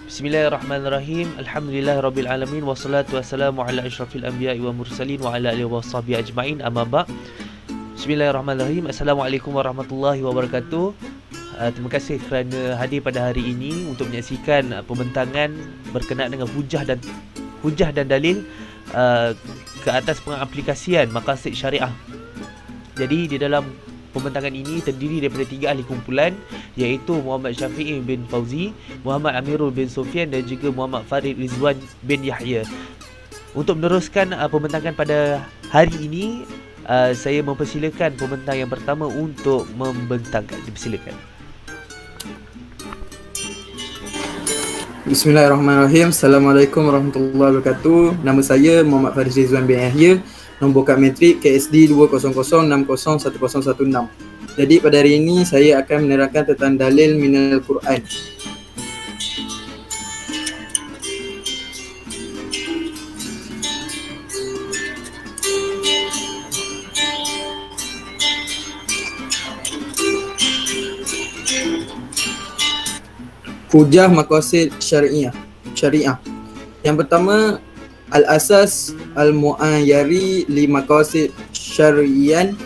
Bismillahirrahmanirrahim. Alhamdulillahirabbil alamin wassalatu wassalamu ala asyrafil anbiya'i wa mursalin wa ala alihi washabihi ajmain. Amma ba'. Bismillahirrahmanirrahim. Assalamualaikum warahmatullahi wabarakatuh. Terima kasih kerana hadir pada hari ini untuk menyaksikan pembentangan berkenaan dengan hujah dan dalil ke atas pengaplikasian maqasid syariah. Jadi di dalam pembentangan ini terdiri daripada 3 ahli kumpulan, iaitu Muhammad Syafi'i bin Fauzi, Muhammad Amirul bin Sufyan dan juga Muhammad Farid Rizwan bin Yahya. Untuk meneruskan pembentangan pada hari ini, saya mempersilakan pembentang yang pertama untuk membentangkan. Dipersilakan. Bismillahirrahmanirrahim. Assalamualaikum warahmatullahi wabarakatuh. Nama saya Muhammad Farid Rizwan bin Yahya. Nombor kad matrik KSD 200601016. Jadi pada hari ini saya akan menerangkan tentang dalil minal Quran. Hujah maqasid syariah. Yang pertama, al-asas al-mu'ayyari li maqasid syariyan.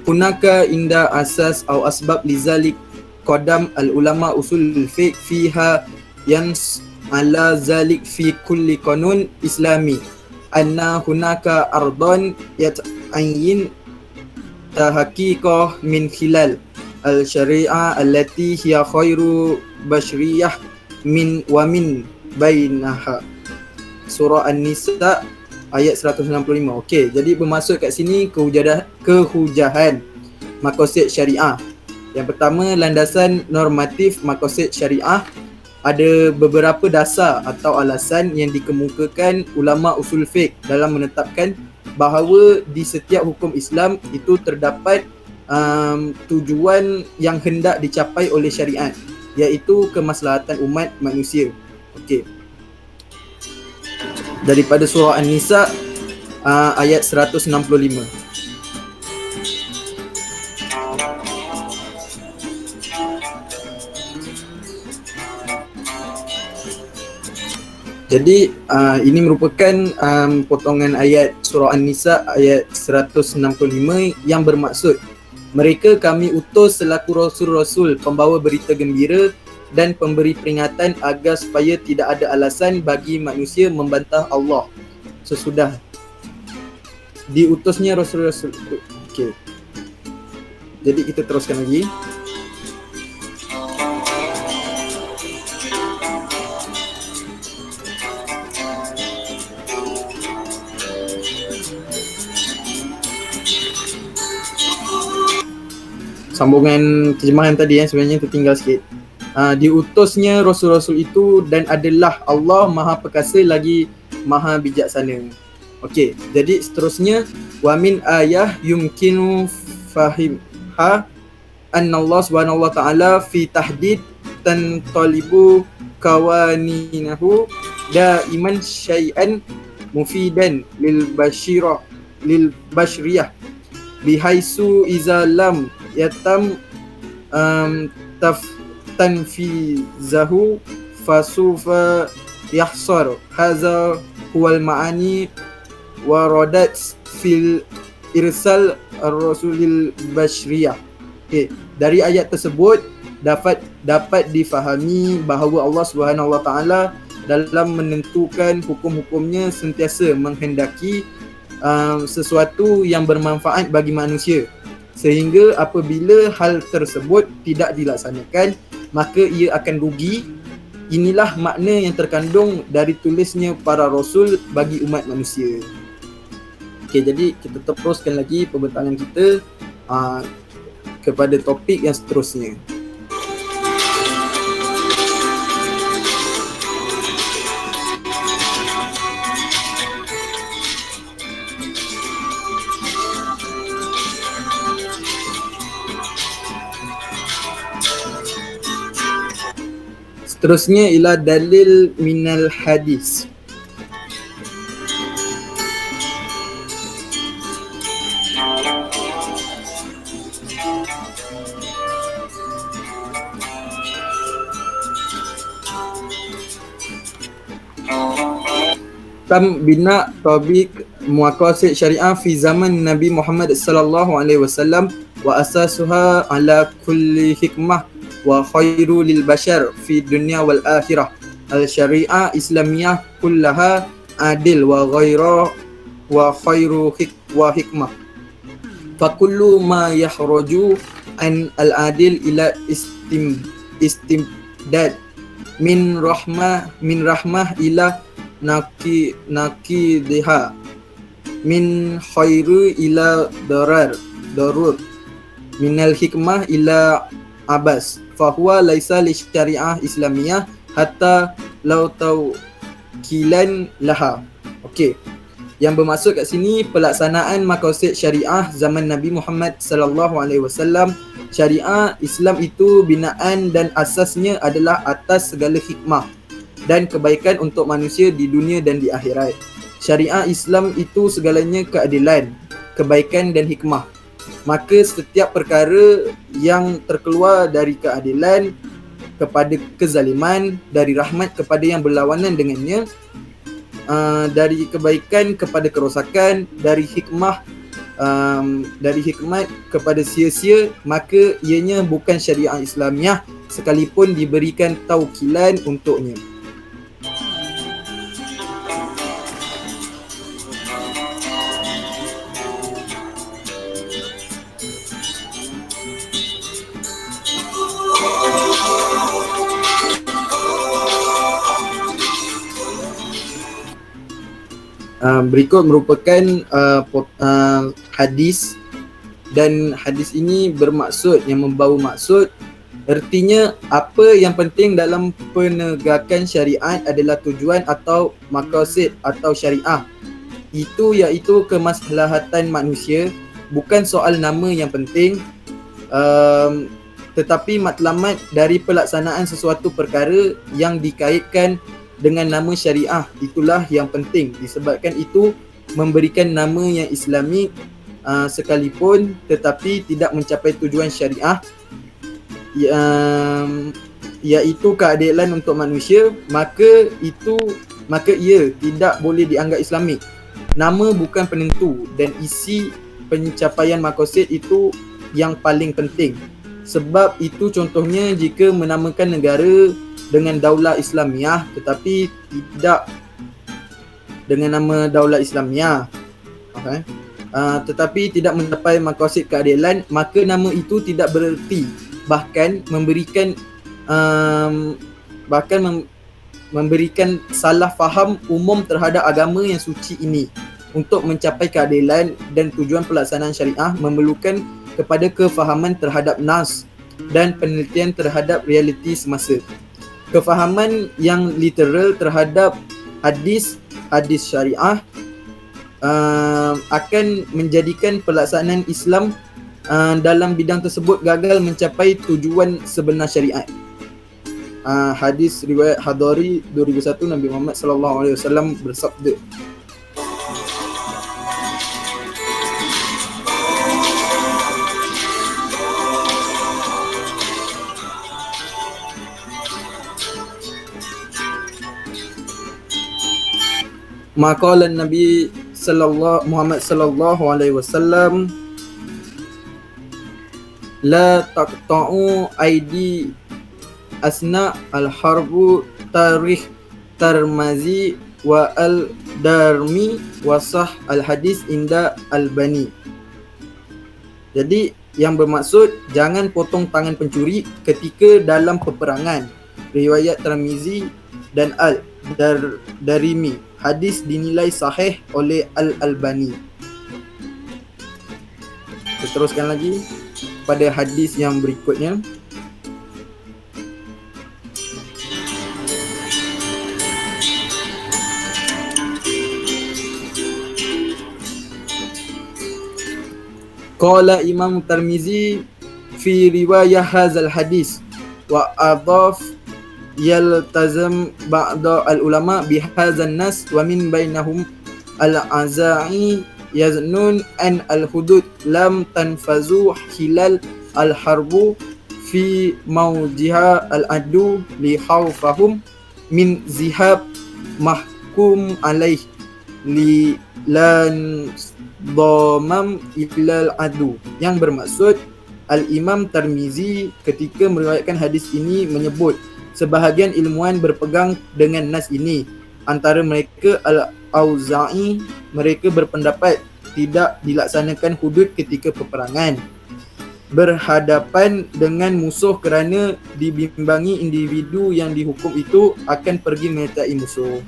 Hunaka inda asas atau asbab lizalik qadam al-ulama usul fiqh fiha yans ala zalik fi kulli qanun islami anna hunaka ardan yat'ayyin tahqiqah min khilal al-syari'ah allati hiya khairu basyriyah min bainaha. Surah An-Nisa ayat 165. Okey, jadi bermaksud kat sini kehujahan maqasid syariah. Yang pertama, landasan normatif maqasid syariah. Ada beberapa dasar atau alasan yang dikemukakan ulama usul fiqh dalam menetapkan bahawa di setiap hukum Islam itu terdapat tujuan yang hendak dicapai oleh syariat, iaitu kemaslahatan umat manusia. Okey. Daripada surah An-Nisa ayat 165. Jadi ini merupakan potongan ayat surah An-Nisa ayat 165 yang bermaksud, mereka kami utus selaku rasul-rasul pembawa berita gembira dan pemberi peringatan agar supaya tidak ada alasan bagi manusia membantah Allah sesudah diutusnya rasul-rasul. Okey. Jadi kita teruskan lagi. Sambungan terjemahan tadi sebenarnya tertinggal sikit. Diutusnya rasul-rasul itu dan adalah Allah Maha Perkasa lagi Maha Bijaksana. Okey, jadi seterusnya, wa min ayah yumkinu fahimha anna Allah Subhanahu wa taala fi tahdid talibu kawaninahu daiman syai'an mufidan lil basyriyah bihaisu iza lam yatam tanfizahu fasufa yahsar. Hadza huwal ma'ani waradat fil irsal ar-rasulil basyriyah. Okey, dari ayat tersebut dapat difahami bahawa Allah Subhanahu wa taala dalam menentukan hukum-hukumnya sentiasa menghendaki sesuatu yang bermanfaat bagi manusia, sehingga apabila hal tersebut tidak dilaksanakan maka ia akan rugi. Inilah makna yang terkandung dari tulisnya para rasul bagi umat manusia. Okey, jadi kita teruskan lagi pembentangan kita kepada topik yang seterusnya. Seterusnya ialah dalil minal hadis. Tam bina tabik maqasid syariah fi zaman Nabi Muhammad sallallahu alaihi wasallam wa asasuha ala kulli hikmah wa khairu lil bashar fi dunya wal akhirah. Al syariah islamiyah kullaha adil wa ghaira wa khairu wa hikmah. Fa kullu ma yahraju an al adil ila istimdad min rahmah ila nakidiha min khairu ila darur minal hikmah ila abas fahuwa laisa li syariah islamiyah hatta law tawkilan laha. Okey, yang bermaksud kat sini pelaksanaan maqasid syariah zaman Nabi Muhammad sallallahu alaihi wasallam. Syariah Islam itu binaan dan asasnya adalah atas segala hikmah dan kebaikan untuk manusia di dunia dan di akhirat. Syariah Islam itu segalanya keadilan, kebaikan dan hikmah. Maka setiap perkara yang terkeluar dari keadilan kepada kezaliman, dari rahmat kepada yang berlawanan dengannya, dari kebaikan kepada kerosakan, dari hikmah kepada sia-sia, maka ianya bukan syariah Islamiah sekalipun diberikan taukilan untuknya. Berikut merupakan hadis, dan hadis ini bermaksud, yang membawa maksud, artinya apa yang penting dalam penegakan syariat adalah tujuan atau maqasid atau syariah itu, iaitu kemaslahatan manusia, bukan soal nama yang penting, tetapi matlamat dari pelaksanaan sesuatu perkara yang dikaitkan dengan nama syariah itulah yang penting. Disebabkan itu memberikan nama yang Islami sekalipun tetapi tidak mencapai tujuan syariah, iaitu keadilan untuk manusia, maka ia tidak boleh dianggap Islamik. Nama bukan penentu dan isi pencapaian maqasid itu yang paling penting. Sebab itu contohnya jika menamakan negara dengan Daulah Islamiah tetapi tidak dengan nama Daulah Islamiah, okay, tetapi tidak mencapai maqasid keadilan, maka nama itu tidak bererti, bahkan memberikan salah faham umum terhadap agama yang suci ini. Untuk mencapai keadilan dan tujuan pelaksanaan syariah memerlukan kepada kefahaman terhadap nas dan penelitian terhadap realiti semasa. Kefahaman yang literal terhadap hadis syariah akan menjadikan pelaksanaan Islam dalam bidang tersebut gagal mencapai tujuan sebenar syariat. Hadis riwayat Hadari 2001, Nabi Muhammad sallallahu alaihi wasallam bersabda, maqala Nabi Muhammad sallallahu alaihi wasallam, la taqta'u aidi asna al-harbu tarikh Tirmizi wa al-Darmi wa sah al-hadis inda al-Bani. Jadi yang bermaksud jangan potong tangan pencuri ketika dalam peperangan. Riwayat Tirmizi dan al-Darimi. Hadis dinilai sahih oleh Al-Albani. Teruskan lagi pada hadis yang berikutnya. Qala Imam Tirmizi fi riwayah hadzal hadis wa adhaf yaltazam ba'da al-ulama bihadzan nas wa min bainahum al-azai yaznun an al-hudud lam tanfazu hilal al-harbu fi mawjiha al-adu li khawfahum min zihab mahkum alaih li lan dhamam illal adu, yang bermaksud Al-Imam Tirmizi ketika meriwayatkan hadis ini menyebut sebahagian ilmuwan berpegang dengan nas ini. Antara mereka Al-Auza'i, mereka berpendapat tidak dilaksanakan hudud ketika peperangan, berhadapan dengan musuh kerana dibimbangi individu yang dihukum itu akan pergi menyertai musuh.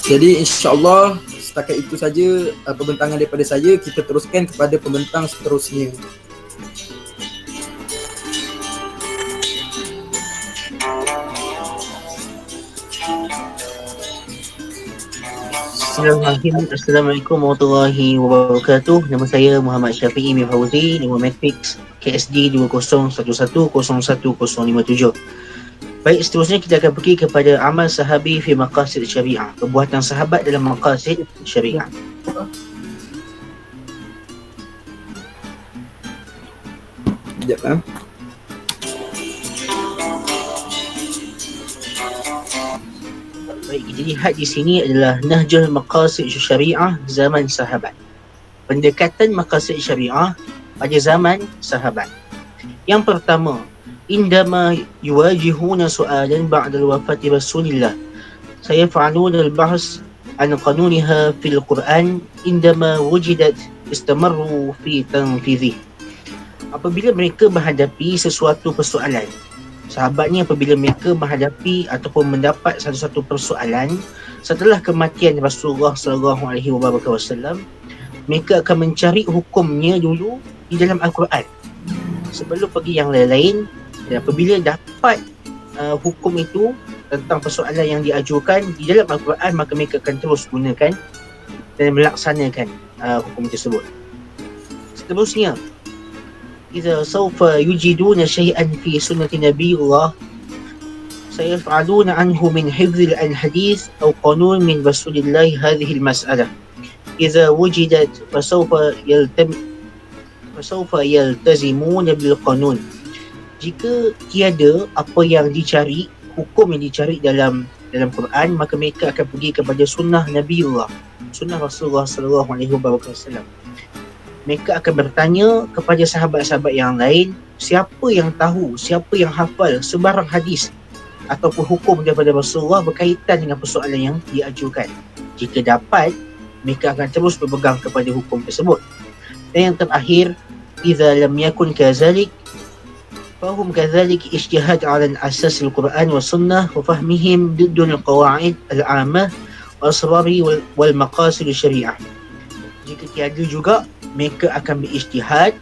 Jadi insya-Allah setakat itu saja pembentangan daripada saya. Kita teruskan kepada pembentang seterusnya. Bismillahirrahmanirrahim. Assalamualaikum warahmatullahi wabarakatuh. Nama saya Muhammad Syafi'i bin Fauzi, nombor matrix KSD 2011010157. Baik, seterusnya kita akan pergi kepada amal sahabi fi maqasid syariah, perbuatan sahabat dalam maqasid syariah. Sekejap. Baik, kita lihat di sini adalah Nahjul Maqasid Syariah zaman sahabat. Pendekatan maqasid syariah pada zaman sahabat. Yang pertama, indama yuwajihuna su'alan ba'da wafati Rasulillah, sayaf'aluna al-bahs an qanuniha fil Quran indama wujidat istamarru fi tanfidhih. Apabila mereka menghadapi sesuatu persoalan, sahabat ni apabila mereka menghadapi ataupun mendapat satu-satu persoalan setelah kematian Rasulullah SAW, mereka akan mencari hukumnya dulu di dalam Al-Quran sebelum pergi yang lain-lain. Dan apabila dapat hukum itu tentang persoalan yang diajukan di dalam Al-Quran, maka mereka akan terus gunakan dan melaksanakan hukum tersebut. Seterusnya, إذا سوف يجدون شيئا في سنة نبي الله سيفعلون عنه من حفظ الحديث أو قانون من رسول الله هذه المسألة. إذا وجدت فسوف يلتزمون بالقانون. Jika tiada apa yang dicari, hukum yang dicari dalam Quran, maka mereka akan pergi kepada sunnah Nabiullah, sunnah Rasulullah SAW. Mereka akan bertanya kepada sahabat-sahabat yang lain, siapa yang tahu, siapa yang hafal sebarang hadis ataupun hukum daripada Rasulullah berkaitan dengan persoalan yang diajukan. Jika dapat, mereka akan terus berpegang kepada hukum tersebut. Dan yang terakhir, idza lam yakun kadzalik fahum kadzalik ijtihad 'ala al-asas al-Quran wa sunnah wa fahmihim diddul qawaid al-'ammah wa asrari wal maqasid syariah. Jika tiada juga, mereka akan berijtihad,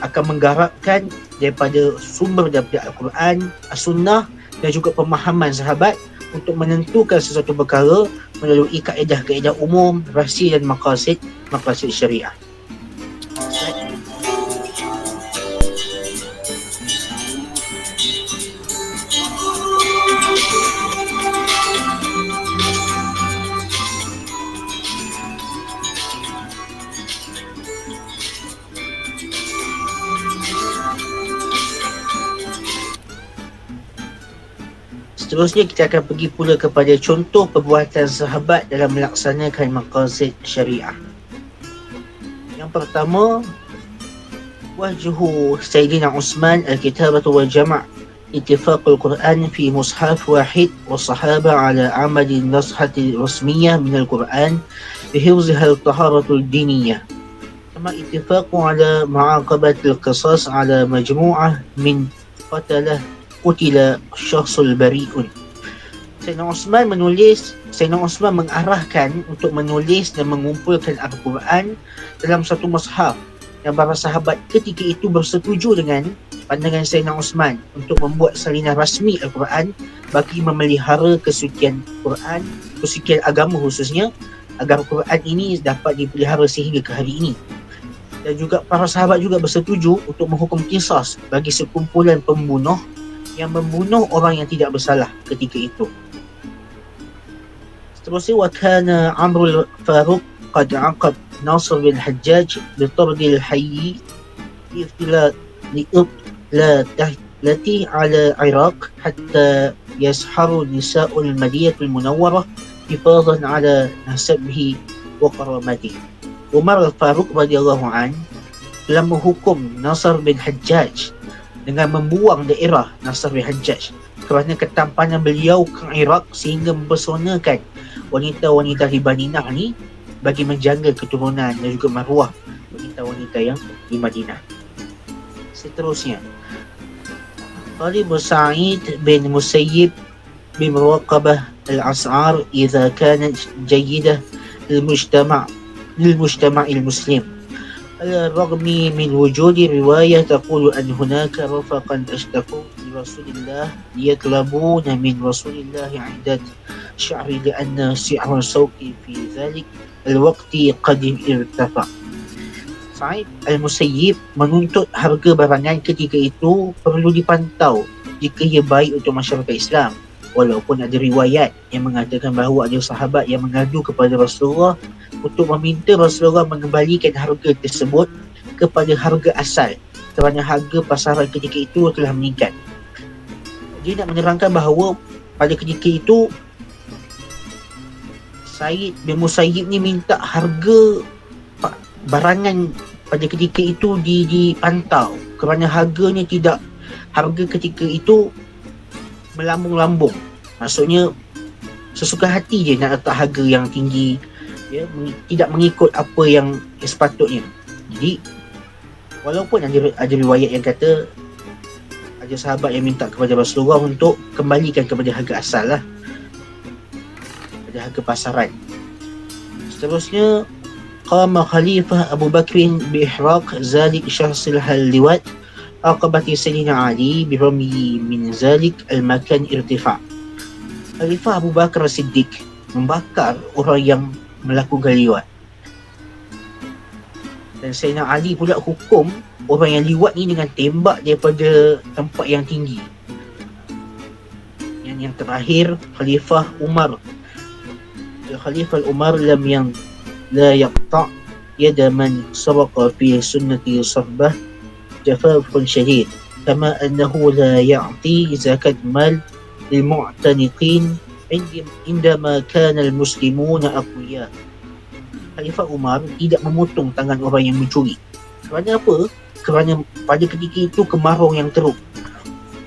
akan menggarapkan daripada sumber daripada Al-Quran, As-Sunnah dan juga pemahaman sahabat untuk menentukan sesuatu perkara melalui kaedah-kaedah umum, rahsia dan maqasid syariah. Seterusnya kita akan pergi pula kepada contoh perbuatan sahabat dalam melaksanakan maqasid syariah. Yang pertama, wajhu Sayyidina Utsman al-kitabatu wal jama' ittifaq al-Quran fi mushaf wahid wa sahaba ala amal an-nashati rasmiyah min al-Quran bihifzha al-taharatu al-diniyah. Kama ittifaq ala ma'aqabat al-qisas ala majmu'ah min qatalah qutila syakhsul bari'un. Sayyidina Utsman mengarahkan untuk menulis dan mengumpulkan Al-Quran dalam satu mushaf, dan para sahabat ketika itu bersetuju dengan pandangan Sayyidina Utsman untuk membuat salinan rasmi Al-Quran bagi memelihara kesucian Quran, kesucian agama khususnya, agar Quran ini dapat dipelihara sehingga ke hari ini. Dan juga para sahabat juga bersetuju untuk menghukum qisas bagi sekumpulan pembunuh yang membunuh orang yang tidak bersalah ketika itu. Seterusnya, wa kana Amrul Faruq qad aqab Nasr bin Hajjaj bi tard al-hayy la tahlati ala Iraq hatta يسحر نساء المدينة المنورة حفاظا على نسبه وكرامته. Umar Al-Faruq radhiyallahu an telah menghukum Nasr bin Hajjaj dengan membuang daerah Nasr bin Hajjaj kerana ketampanan beliau ke Iraq sehingga mempersonakan wanita-wanita di Madinah ni bagi menjaga keturunan dan juga maruah wanita-wanita yang di Madinah. Seterusnya, Talib Sa'id bin Musayyib بمراقبة الأسعار إذا كانت جيدة للمجتمع المسلم، على الرغم من وجود رواية تقول أن هناك رفقا اشتكوا لرسول الله يطلبون من رسول الله عدة شعر لأن سعر السوق في ذلك الوقت قد ارتفع. Sa'id Al-Musayyib menuntut harga barangan ketika itu perlu dipantau jika ia baik untuk masyarakat Islam. Walaupun ada riwayat yang mengatakan bahawa ada sahabat yang mengadu kepada Rasulullah untuk meminta Rasulullah mengembalikan harga tersebut kepada harga asal kerana harga pasaran ketika itu telah meningkat. Dia nak menerangkan bahawa pada ketika itu Sa'id bin Musayyib ni minta harga barangan pada ketika itu dipantau kerana harganya tidak, harga ketika itu melambung-lambung. Maksudnya sesuka hati je nak letak harga yang tinggi, ya, tidak mengikut apa yang sepatutnya. Jadi walaupun ada riwayat yang kata ada sahabat yang minta kepada Rasulullah untuk kembalikan kepada harga asal lah, pada harga pasaran. Seterusnya, qama Khalifah Abu Bakr bi-ihraq zalik syahsil hal-liwat عقبة سيدنا علي برمي من ذلك المكان ارتفاع. Khalifah Abu Bakar Siddiq membakar orang yang melakukan liwat. Dan Sayyidina Ali pula hukum orang yang liwat ni dengan tembak daripada tempat yang tinggi. Yang terakhir, Khalifah Umar. Khalifah Umar la yaqta' yada man sabaqa fi sunnati sahbah جفاف شديد، كما أنه لا يعطي زكاة مال للمعتنقين عندما كان المسلمون أقوياء. Khalifah Umar tidak memotong tangan orang yang mencuri. Kerana apa? Kerana pada ketika itu kemarau yang teruk.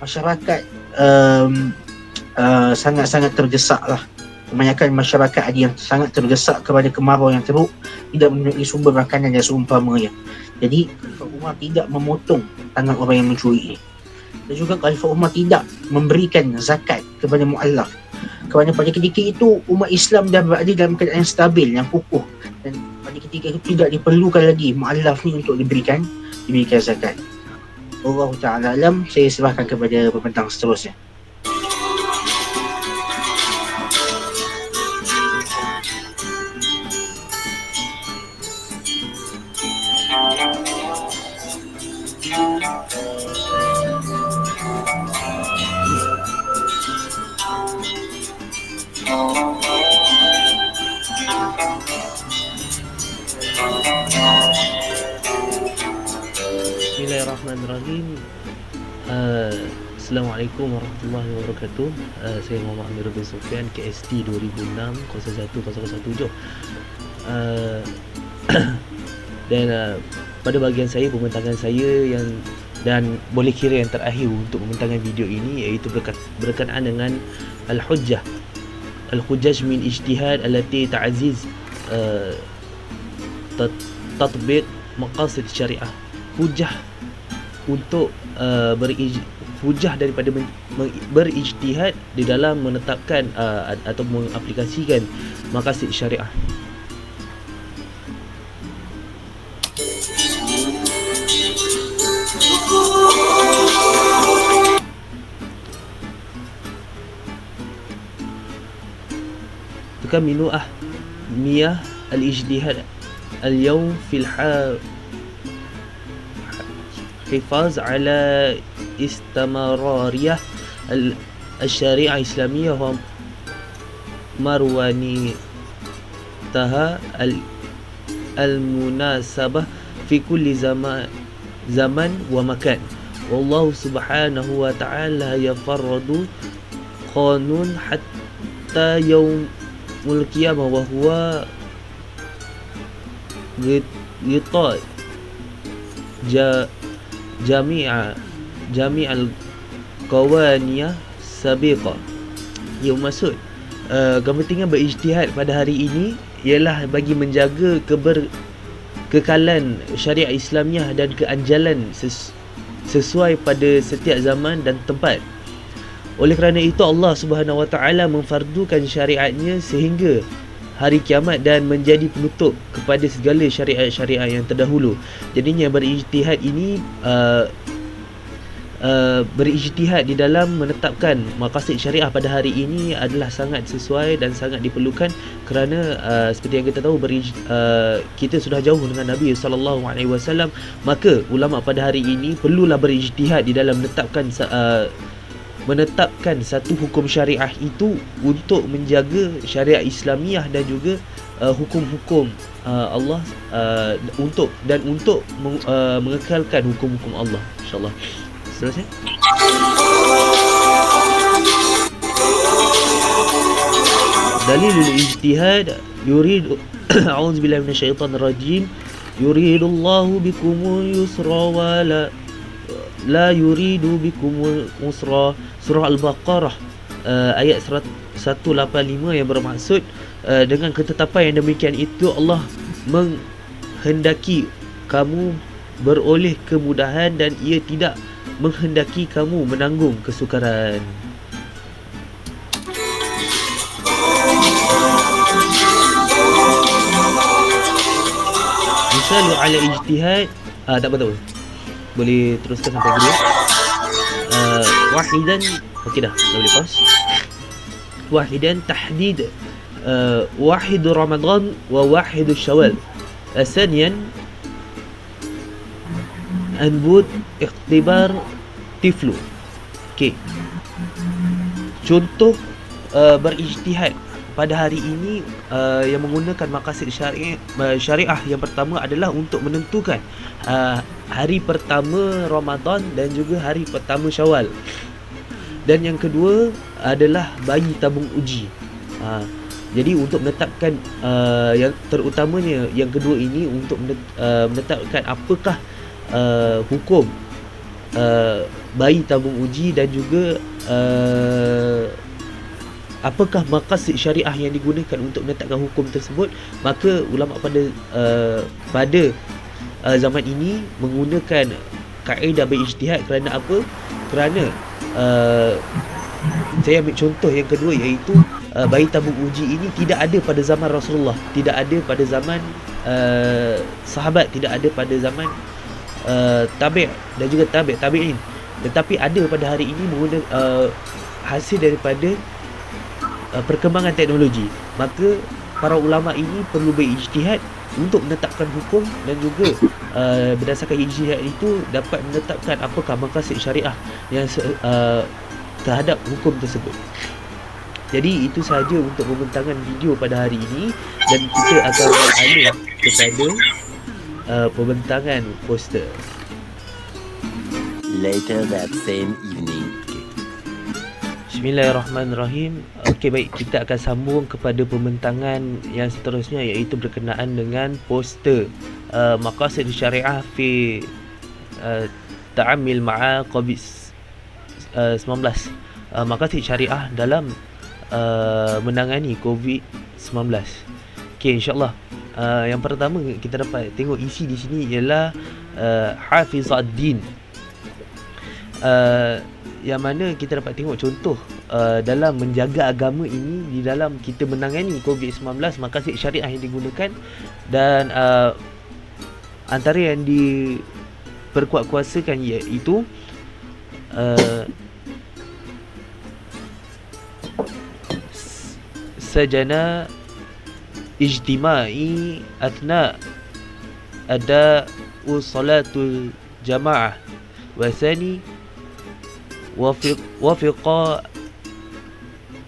Masyarakat sangat-sangat terdesak lah. Kebanyakan masyarakat ada yang sangat terdesak kepada kemarau yang teruk, tidak memiliki sumber makanan dan seumpamanya. Jadi Khalifah Umar tidak memotong tangan orang yang mencuri ini. Dan juga Khalifah Umar tidak memberikan zakat kepada mu'allaf. Kerana pada ketika itu umat Islam dah berada dalam keadaan yang stabil, yang kukuh. Dan pada ketika itu tidak diperlukan lagi mu'allaf ni untuk diberikan zakat. Allah Ta'ala alam, saya serahkan kepada pembentang seterusnya. Bismillahirrahmanirrahim. Assalamualaikum warahmatullahi wabarakatuh. Saya Muhammad Amir bin Sufyan, KST 2006-01-017. Dan pada bahagian saya, pembentangan saya yang dan boleh kira yang terakhir untuk pembentangan video ini, iaitu berkenaan dengan al-hujjah min ijtihad allati ta'aziz tatbiq maqasid syariah. Hujjah untuk hujjah daripada berijtihad di dalam menetapkan atau mengaplikasikan maqasid syariah. تكمل أهمية الاجتهاد اليوم في الحفاظ على استمرارية الشريعة الإسلامية ومروانيتها المناسبة في كل زمان ومكان. والله سبحانه وتعالى يفرض qanun hatta yaumul qiyamah wa huwa ghita jami'al qawaniyah sabiqah. Ia maksud kepentingan berijtihad pada hari ini ialah bagi menjaga kekalan syariat Islamiah dan keanjalan sesuai pada setiap zaman dan tempat. Oleh kerana itu Allah Subhanahu Wa Taala memfardukan syariatnya sehingga hari kiamat dan menjadi penutup kepada segala syariat-syariat yang terdahulu. Jadinya berijtihad ini berijtihad di dalam menetapkan maqasid syariah pada hari ini adalah sangat sesuai dan sangat diperlukan kerana seperti yang kita tahu kita sudah jauh dengan Nabi SAW, maka ulama pada hari ini perlulah berijtihad di dalam menetapkan satu hukum syariah itu untuk menjaga syariat Islamiah dan juga hukum-hukum Allah untuk mengekalkan hukum-hukum Allah, insya-Allah. Seterusnya, dalilul ijtihad yuridu a'udzubillahi minasyaitonir rajim yuridullahu bikumul yusra wa la yuridu bikumul usra. Surah Al-Baqarah ayat 185 yang bermaksud dengan ketetapan yang demikian itu Allah menghendaki kamu beroleh kemudahan dan ia tidak menghendaki kamu menanggung kesukaran. Misal ala ijtihad, tak apa. Boleh teruskan sampai dulu. Wahidan, okey dah boleh pause. Wahidan tahdid wahid Ramadan wa wahid Syawal. ثانيا anbut ikhtibar tiflu. Okey, contoh berijtihad pada hari ini yang menggunakan maqasid syariah yang pertama adalah untuk menentukan hari pertama Ramadan dan juga hari pertama Syawal. Dan yang kedua adalah bayi tabung uji. Jadi untuk menetapkan yang terutamanya yang kedua ini untuk menetapkan apakah hukum bayi tabung uji dan juga apakah maqasid syariah yang digunakan untuk menetapkan hukum tersebut, maka ulama pada zaman ini menggunakan kaedah berijtihad. Kerana apa? Kerana saya ambil contoh yang kedua, iaitu bayi tabung uji ini tidak ada pada zaman Rasulullah, tidak ada pada zaman sahabat, tidak ada pada zaman tabi' dan juga tabi'in, tetapi ada pada hari ini menggunakan hasil daripada perkembangan teknologi. Maka para ulama ini perlu berijtihad untuk menetapkan hukum dan juga berdasarkan ijtihad itu dapat menetapkan apakah maqasid syariah yang terhadap hukum tersebut. Jadi itu sahaja untuk pembentangan video pada hari ini, dan kita akan beralih kepada pembentangan poster. Later that same evening. Bismillahirrahmanirrahim. Okey, baik, kita akan sambung kepada pembentangan yang seterusnya, iaitu berkenaan dengan poster maqasid syariah fi ta'amil ma'a COVID-19. Maqasid syariah dalam menangani COVID-19. Okey, insya-Allah. Yang pertama kita dapat tengok isi di sini ialah Hafizuddin. Yang mana kita dapat tengok contoh dalam menjaga agama ini di dalam kita menangani COVID-19, maqasid syariah yang digunakan, dan antara yang diperkuat-kuasakan iaitu sajana ijtima'i athna ada salatul jamaah wa thani wafiqa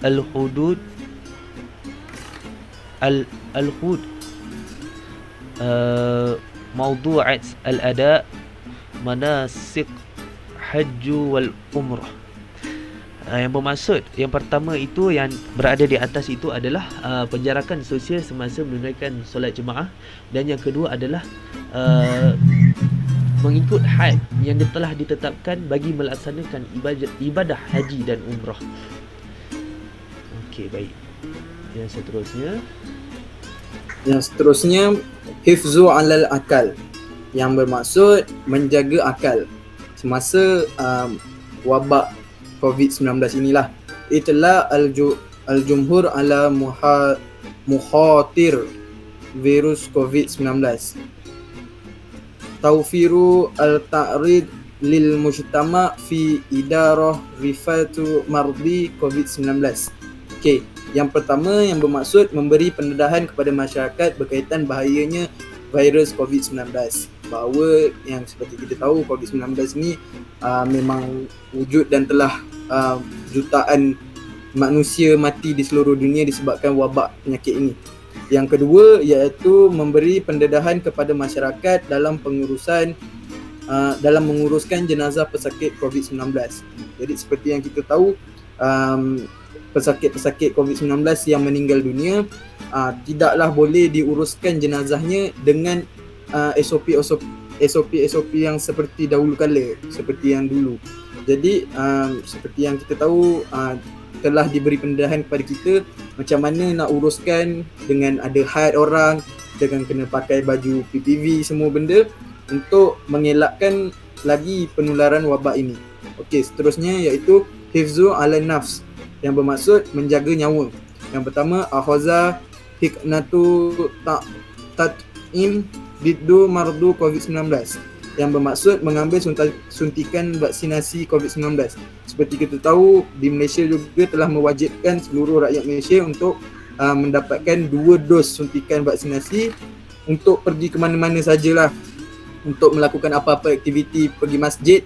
al-hudud al-hud mawdu'at al-ada manasik hajj wal umrah. Yang bermaksud yang pertama itu yang berada di atas itu adalah penjarakan sosial semasa menunaikan solat jemaah, dan yang kedua adalah mengikut had yang telah ditetapkan bagi melaksanakan ibadah haji dan umrah. Okey, baik. Yang seterusnya hifzu alal akal, yang bermaksud menjaga akal semasa wabak COVID-19 inilah. Itulah al-jumhur ala mukhatir virus COVID-19. Taufiru al-ta'rid lil mujtama fi idarah rifatu mardi COVID-19. Okey, yang pertama yang bermaksud memberi pendedahan kepada masyarakat berkaitan bahayanya virus COVID-19. Bahawa yang seperti kita tahu, COVID-19 ni memang wujud dan telah jutaan manusia mati di seluruh dunia disebabkan wabak penyakit ini. Yang kedua iaitu memberi pendedahan kepada masyarakat dalam menguruskan jenazah pesakit COVID-19. Jadi seperti yang kita tahu, pesakit-pesakit COVID-19 yang meninggal dunia tidaklah boleh diuruskan jenazahnya dengan SOP yang seperti dahulu kala, seperti yang dulu. Jadi seperti yang kita tahu, telah diberi pendedahan kepada kita macam mana nak uruskan dengan ada had orang, dengan kena pakai baju PPV, semua benda untuk mengelakkan lagi penularan wabak ini. Okey, seterusnya iaitu hifzu ala nafs, yang bermaksud menjaga nyawa. Yang pertama, akhaza hiknatu tat'im biddu mardu COVID-19, yang bermaksud mengambil suntikan vaksinasi COVID-19. Seperti kita tahu, di Malaysia juga telah mewajibkan seluruh rakyat Malaysia untuk mendapatkan 2 dos suntikan vaksinasi untuk pergi ke mana-mana sajalah, untuk melakukan apa-apa aktiviti, pergi masjid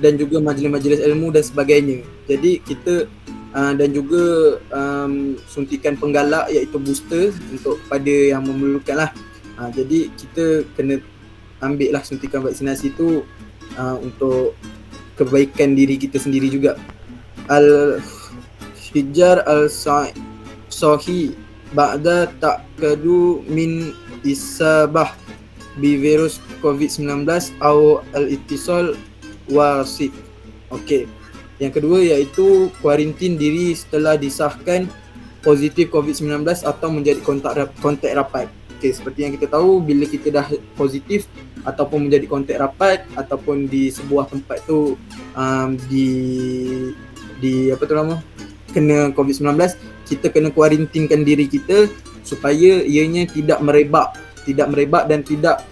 dan juga majlis-majlis ilmu dan sebagainya. Jadi kita dan juga suntikan penggalak iaitu booster untuk kepada yang memerlukan lah. Jadi kita kena ambil lah suntikan vaksinasi tu untuk kebaikan diri kita sendiri juga. Al-Hijjar al-Sahih ba'da ta'kadu min isabah bi virus COVID-19 atau al-ittisal wasit. Okey. Yang kedua iaitu kuarantin diri setelah disahkan positif COVID-19 atau menjadi kontak rapat. Okey, seperti yang kita tahu, bila kita dah positif ataupun menjadi kontak rapat ataupun di sebuah tempat tu kena COVID-19, kita kena kuarantinkan diri kita supaya ianya tidak merebak dan tidak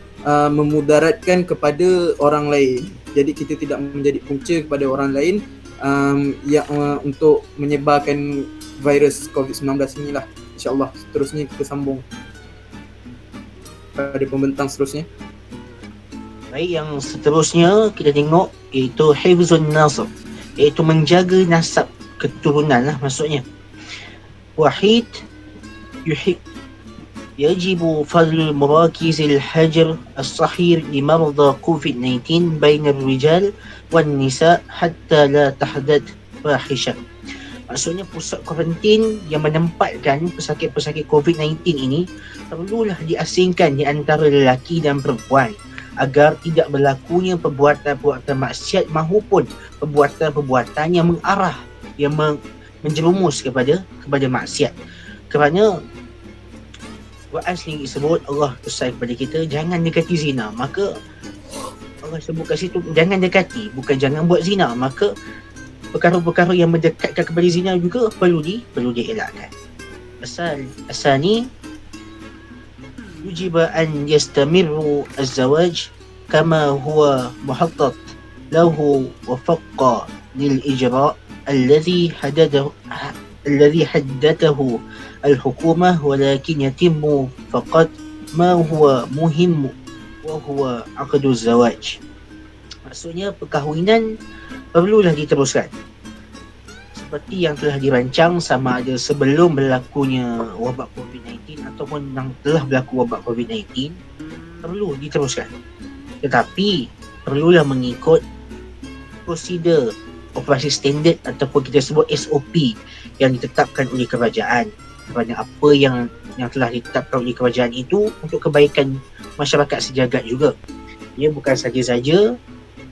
memudaratkan kepada orang lain. Jadi kita tidak menjadi punca kepada orang lain untuk menyebarkan virus COVID-19 inilah. InsyaAllah seterusnya kita sambung pada pembentang seterusnya. Baik, yang seterusnya kita tengok iaitu hifzun nasab, iaitu menjaga nasab keturunan lah maksudnya. Wahid يجب فضل مراكز الحجر الصحيح لمرضى كوفيد-19 بين الرجال والنساء حتى لا تحدث فاحشة. Maksudnya pusat kuarantin yang menempatkan pesakit-pesakit COVID-19 ini perlulah diasingkan di antara lelaki dan perempuan agar tidak berlakunya perbuatan-perbuatan maksiat maupun perbuatan-perbuatan yang mengarah, yang menjerumus kepada maksiat. Kerana Quran sendiri sebut, Allah pesan kepada kita jangan dekati zina. Maka Allah sebut kat situ jangan dekati, bukan jangan buat zina. Maka perkara-perkara yang mendekatkan kepada zina juga perlu dielakkan. Asani yujib an yastamirru az-zawaj kama huwa muhattat lahu wa faqqa lil ijra' alladhi haddathahu الحكومة ولكن يتم فقط ما هو مهم وهو عقد الزواج. Maksudnya perkahwinan perlulah diteruskan seperti yang telah dirancang, sama ada sebelum berlakunya wabak COVID-19 ataupun yang telah berlaku wabak COVID-19, perlu diteruskan. Tetapi perlulah mengikut prosedur operasi standard ataupun kita sebut SOP yang ditetapkan oleh kerajaan, kerana apa yang telah ditetapkan oleh kerajaan itu untuk kebaikan masyarakat sejagat juga. Ia bukan saja-saja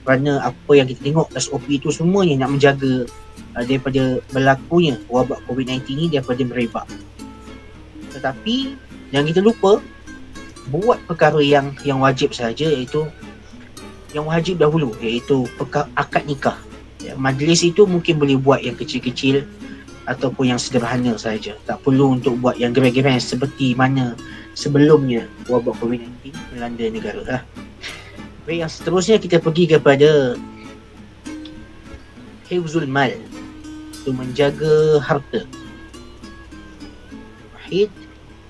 kerana apa yang kita tengok SOP itu semuanya nak menjaga daripada berlakunya wabak COVID-19 ni daripada merebak. Tetapi yang kita lupa buat perkara yang wajib saja, iaitu yang wajib dahulu, iaitu akad nikah. Majlis itu mungkin boleh buat yang kecil-kecil ataupun yang sederhana saja. Tak perlu untuk buat yang grand-grand seperti mana sebelumnya wabak COVID-19 melanda negara lah. Baik, yang seterusnya kita pergi kepada hifzul mal, itu menjaga harta. Wahid,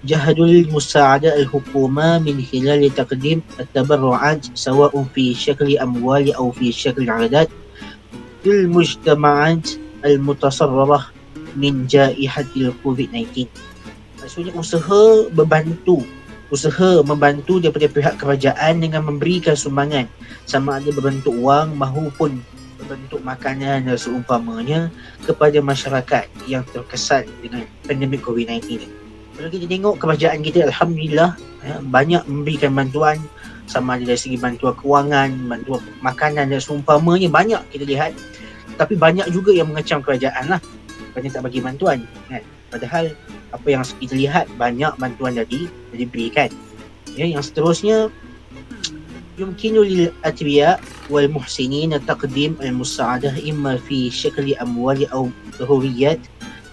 jahadul musa'ada al-hukuma min khilal taqdim at-tabarru'at sawa'un fi syakli amwali aw fi syakli 'adat lil mujtama'at al-mutasarrarah min jaihatil COVID-19. Maksudnya usaha membantu daripada pihak kerajaan dengan memberikan sumbangan, sama ada berbentuk wang maupun berbentuk makanan dan seumpamanya kepada masyarakat yang terkesan dengan pandemik COVID-19 ini. Kalau kita tengok kerajaan kita, alhamdulillah, banyak memberikan bantuan, sama ada dari segi bantuan kewangan, bantuan makanan dan seumpamanya, banyak kita lihat. Tapi banyak juga yang mengecam kerajaan lah, kerana tak bagi bantuan kan. Padahal apa yang kita lihat, banyak bantuan dah diberikan. Yang seterusnya, yumkinu lil atbiya wal muhsinin taqdim al musa'adah imma fi syakli amwali aw dhurriyat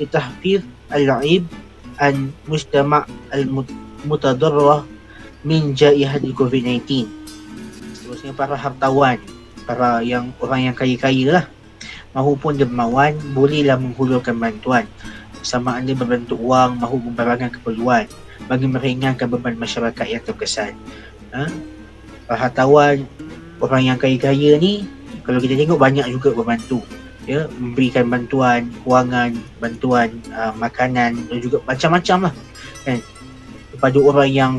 litahfiz al-'aib an mujtama' al-mutadarrah min jaihat COVID-19. Seterusnya para hartawan, orang yang kaya-kaya lah maupun dermawan bolehlah menghulurkan bantuan, sama ada berbentuk wang maupun barangan keperluan bagi meringankan beban masyarakat yang terkesan. Para hartawan, orang yang kaya-kaya ni, kalau kita tengok banyak juga membantu, memberikan bantuan kewangan, bantuan makanan dan juga macam-macam lah kan, kepada orang yang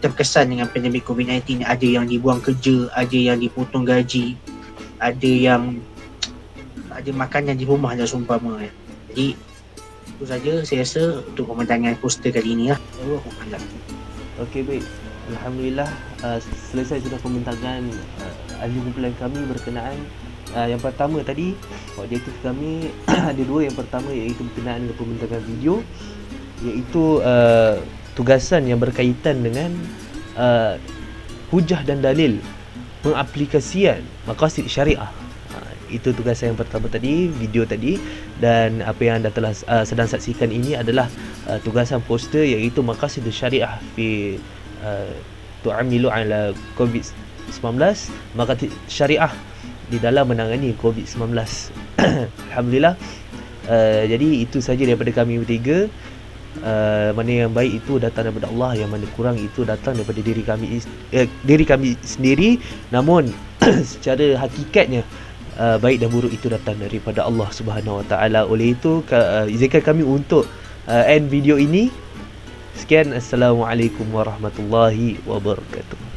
terkesan dengan pandemik COVID-19. Ada yang dibuang kerja, ada yang dipotong gaji, ada yang ada makanan di rumah dan seumpama. Jadi itu saja saya rasa untuk pemandangan poster kali ini lah. Okey, baik. Alhamdulillah, selesai sudah pembintangan ahli kumpulan kami berkenaan yang pertama tadi, objektif kami ada dua. Yang pertama iaitu berkenaan dengan pembintangan video, iaitu tugasan yang berkaitan dengan hujah dan dalil pengaplikasian maqasid syariah. Itu tugasan yang pertama tadi, video tadi. Dan apa yang anda telah sedang saksikan ini adalah tugasan poster, iaitu maqasid syariah fi tu'amilu ala COVID-19, maqasid syariah di dalam menangani COVID-19. Alhamdulillah. Jadi itu saja daripada kami bertiga. Mana yang baik itu datang daripada Allah, yang mana kurang itu datang daripada diri kami sendiri. Namun secara hakikatnya baik dan buruk itu datang daripada Allah Subhanahu Wa Taala. Oleh itu izinkan kami untuk end video ini. Sekian, assalamualaikum warahmatullahi wabarakatuh.